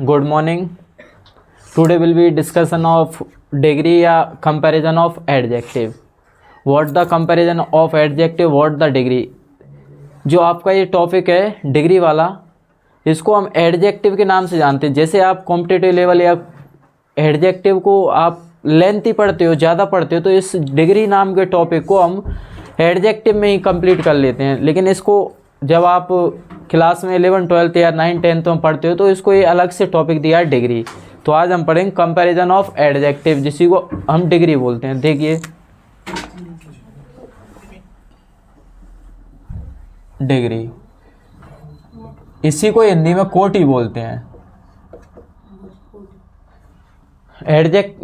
Good morning. Today will be discussion of degree या comparison of adjective. What the comparison of adjective, what the degree. जो आपका ये topic है degree वाला, इसको हम एडजेक्टिव के नाम से जानते हैं। जैसे आप कॉम्पिटिटिव लेवल या एडजेक्टिव को आप लेंथी पढ़ते हो, ज़्यादा पढ़ते हो, तो इस डिग्री नाम के टॉपिक को हम एडजेक्टिव में ही कंप्लीट कर लेते हैं। लेकिन इसको जब आप क्लास में 11, 12 या 9, 10 में पढ़ते हो तो इसको ये अलग से टॉपिक दिया है डिग्री। तो आज हम पढ़ेंगे कंपैरिजन ऑफ एडजेक्टिव, जिसी को हम डिग्री बोलते हैं। देखिए डिग्री, इसी को हिंदी में कोटि बोलते हैं।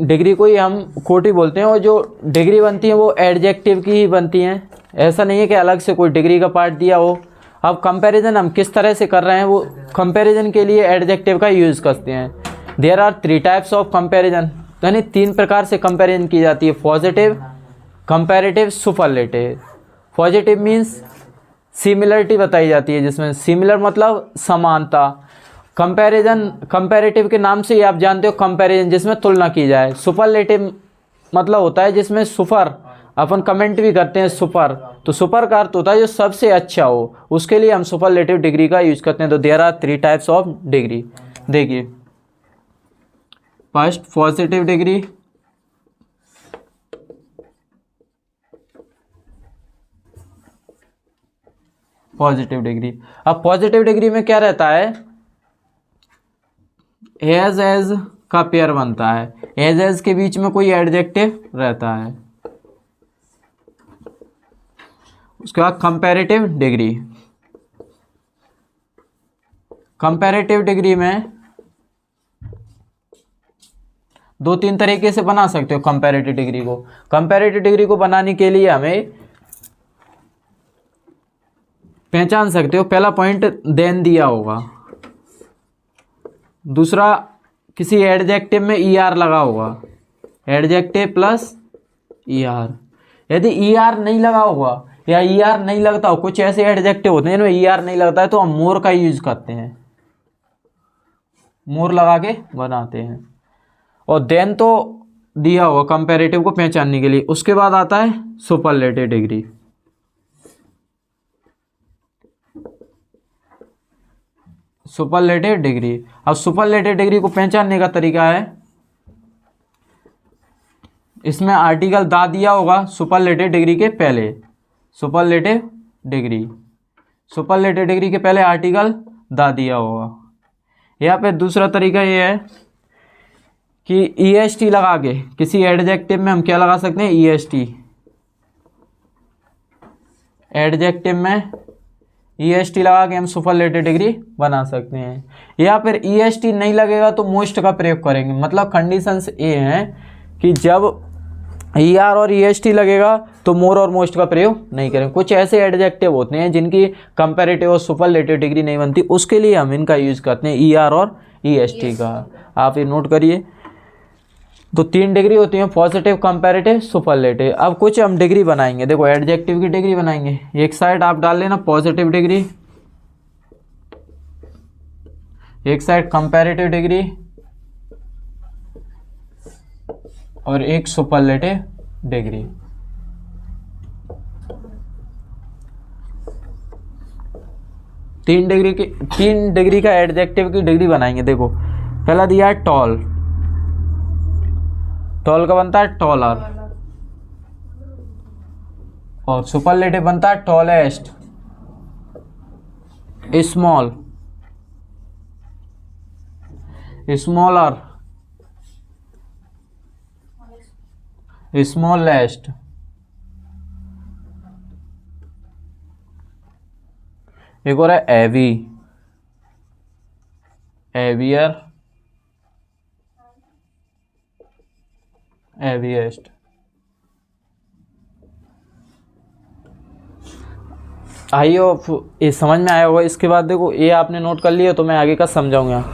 डिग्री को ही हम कोटि बोलते हैं, और जो डिग्री बनती है वो एडजेक्टिव की ही बनती हैं। ऐसा नहीं है कि अलग से कोई डिग्री का पार्ट दिया हो। अब कंपैरिजन हम किस तरह से कर रहे हैं, वो कंपैरिजन के लिए एडजेक्टिव का यूज़ करते हैं। There are 3 types of comparison, यानी 3 प्रकार से कंपैरिजन की जाती है। Positive, comparative, superlative. Positive means similarity बताई जाती है, जिसमें सिमिलर मतलब समानता। कंपैरेटिव के नाम से ही आप जानते हो कंपैरिजन, जिसमें तुलना की जाए। सुपरलेटिव मतलब होता है जिसमें सुपर, अपन कमेंट भी करते हैं सुपर, तो सुपर का अर्थ होता है जो सबसे अच्छा हो, उसके लिए हम सुपरलेटिव डिग्री का यूज करते हैं। तो there are 3 types of degree. देखिए first positive degree, positive degree. अब पॉजिटिव डिग्री में क्या रहता है, एज का पेयर बनता है। एज के बीच में कोई एडजेक्टिव रहता है। उसके बाद कंपैरेटिव डिग्री। कंपैरेटिव डिग्री में 2-3 तरीके से बना सकते हो कंपैरेटिव डिग्री को। कंपैरेटिव डिग्री को बनाने के लिए हमें पहचान सकते हो, पहला पॉइंट देन दिया होगा, दूसरा किसी एडजेक्टिव में ER लगा होगा, एडजेक्टिव प्लस ER। यदि ER नहीं लगा होगा या ER नहीं लगता हो, कुछ ऐसे एडजेक्टिव होते हैं जिनमें ER नहीं लगता है, तो हम मोर का यूज करते हैं, मोर लगा के बनाते हैं। और देन तो दिया होगा कंपैरेटिव को पहचानने के लिए। उसके बाद आता है सुपरलेटिव डिग्री। सुपरलेटिव डिग्री, अब सुपरलेटिव डिग्री को पहचानने का तरीका है, इसमें आर्टिकल दा दिया होगा सुपरलेटिव डिग्री के पहले। सुपरलेटिव डिग्री, सुपरलेटिव डिग्री के पहले आर्टिकल दा दिया होगा। या फिर दूसरा तरीका ये है कि EST लगा के किसी एडजेक्टिव में हम क्या लगा सकते हैं, EST। एडजेक्टिव में EST लगा के हम सुपरलेटिव डिग्री बना सकते हैं। या फिर EST नहीं लगेगा तो मोस्ट का प्रयोग करेंगे। मतलब कंडीशंस ये हैं कि जब ER और EST लगेगा तो मोर और मोस्ट का प्रयोग नहीं करेंगे। कुछ ऐसे एडजेक्टिव होते हैं जिनकी कंपैरेटिव और सुपरलेटिव डिग्री नहीं बनती, उसके लिए हम इनका यूज करते हैं, ER और EST का। आप ये नोट करिए। तो 3 डिग्री होती हैं, पॉजिटिव, कंपैरेटिव, सुपरलेटिव। अब कुछ हम डिग्री बनाएंगे। देखो एडजेक्टिव की डिग्री बनाएंगे, एक साइड आप डाल लेना पॉजिटिव डिग्री, एक साइड कंपैरेटिव डिग्री, और एक सुपरलेटिव डिग्री। तीन डिग्री का एडजेक्टिव की डिग्री बनाएंगे। देखो पहला दिया है टॉल, टॉल का बनता है टॉलर, और सुपरलेटिव बनता है टॉलेस्ट, स्मॉल, स्मॉलर, स्मॉलेस्ट। एक और है एवी, एवियर, एविएस्ट। आइए ये समझ में आया होगा। इसके बाद देखो ये आपने नोट कर लिया, तो मैं आगे का समझाऊंगा।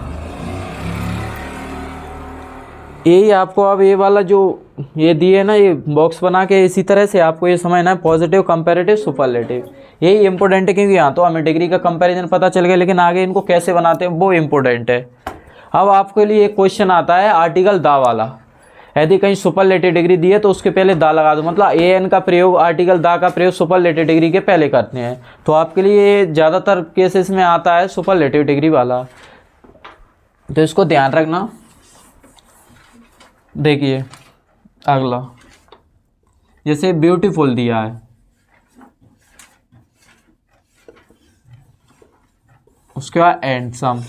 यही आपको अब ये वाला जो ये दिए ना, ये बॉक्स बना के इसी तरह से आपको ये समझना है, पॉजिटिव, कंपैरेटिव, सुपरलेटिव। यही इंपॉर्टेंट है, क्योंकि यहाँ तो हमें डिग्री का कंपैरिजन पता चल गया, लेकिन आगे इनको कैसे बनाते हैं वो इम्पोर्टेंट है। अब आपके लिए एक क्वेश्चन आता है आर्टिकल दा वाला। यदि कहीं सुपरलेटिव डिग्री दी है तो उसके पहले दा लगा दो, मतलब एन का प्रयोग, आर्टिकल दा का प्रयोग सुपरलेटिव डिग्री के पहले करते हैं। तो आपके लिए ज़्यादातर केसेस में आता है सुपरलेटिव डिग्री वाला, तो इसको ध्यान रखना। देखिए अगला, जैसे ब्यूटीफुल दिया है, उसके बाद हैंडसम,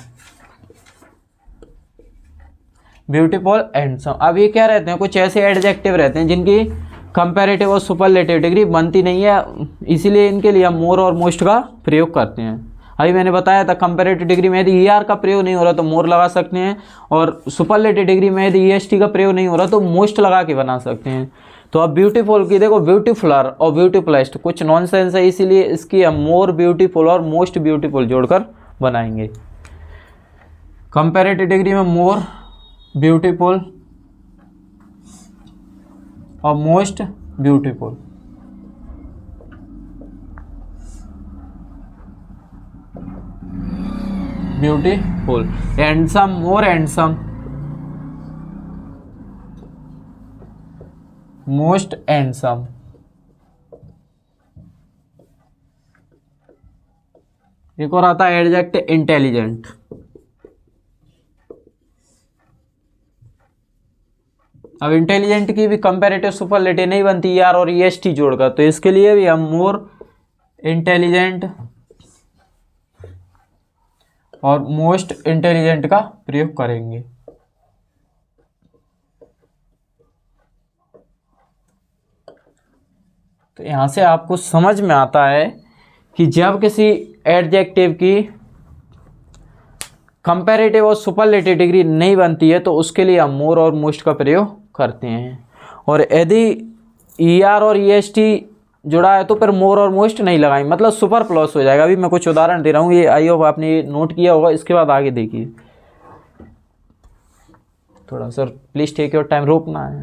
ब्यूटीफुल, हैंडसम। अब ये क्या रहते हैं, कुछ ऐसे एडजेक्टिव रहते हैं जिनकी कंपैरेटिव और सुपरलेटिव डिग्री बनती नहीं है, इसीलिए इनके लिए हम मोर और मोस्ट का प्रयोग करते हैं। अभी मैंने बताया था कंपैरेटिव डिग्री में यदि ईआर का प्रयोग नहीं हो रहा तो मोर लगा सकते हैं, और सुपरलेटिव डिग्री में यदि ईएसटी का प्रयोग नहीं हो रहा तो मोस्ट लगा के बना सकते हैं। तो अब ब्यूटीफुल की देखो, ब्यूटीफुलर और ब्यूटीफुलेस्ट कुछ नॉनसेंस है, इसीलिए इसकी हम मोर ब्यूटीफुल और मोस्ट ब्यूटीफुल जोड़कर बनाएंगे। कंपैरेटिव डिग्री में मोर ब्यूटीफुल और मोस्ट ब्यूटीफुल। ब्यूटीफुल, हैंडसम, मोर हैंडसम, मोस्ट हैंडसम। एक और आता है एडजेक्टिव इंटेलिजेंट। अब इंटेलिजेंट की भी कंपैरेटिव सुपरलेटिव नहीं बनती यार और ईएसटी जोड़कर, तो इसके लिए भी हम मोर इंटेलिजेंट और मोस्ट इंटेलिजेंट का प्रयोग करेंगे। तो यहां से आपको समझ में आता है कि जब किसी एडजेक्टिव की कंपैरेटिव और सुपरलेटिव डिग्री नहीं बनती है तो उसके लिए हम मोर और मोस्ट का प्रयोग करते हैं, और यदि ईआर और ईएसटी जुड़ा है तो फिर मोर और मोस्ट नहीं लगाएंगे, मतलब सुपर प्लस हो जाएगा। अभी मैं कुछ उदाहरण दे रहा हूँ, ये आई होप आपने नोट किया होगा, इसके बाद आगे देखिए। थोड़ा sir please take your time, रोकना है।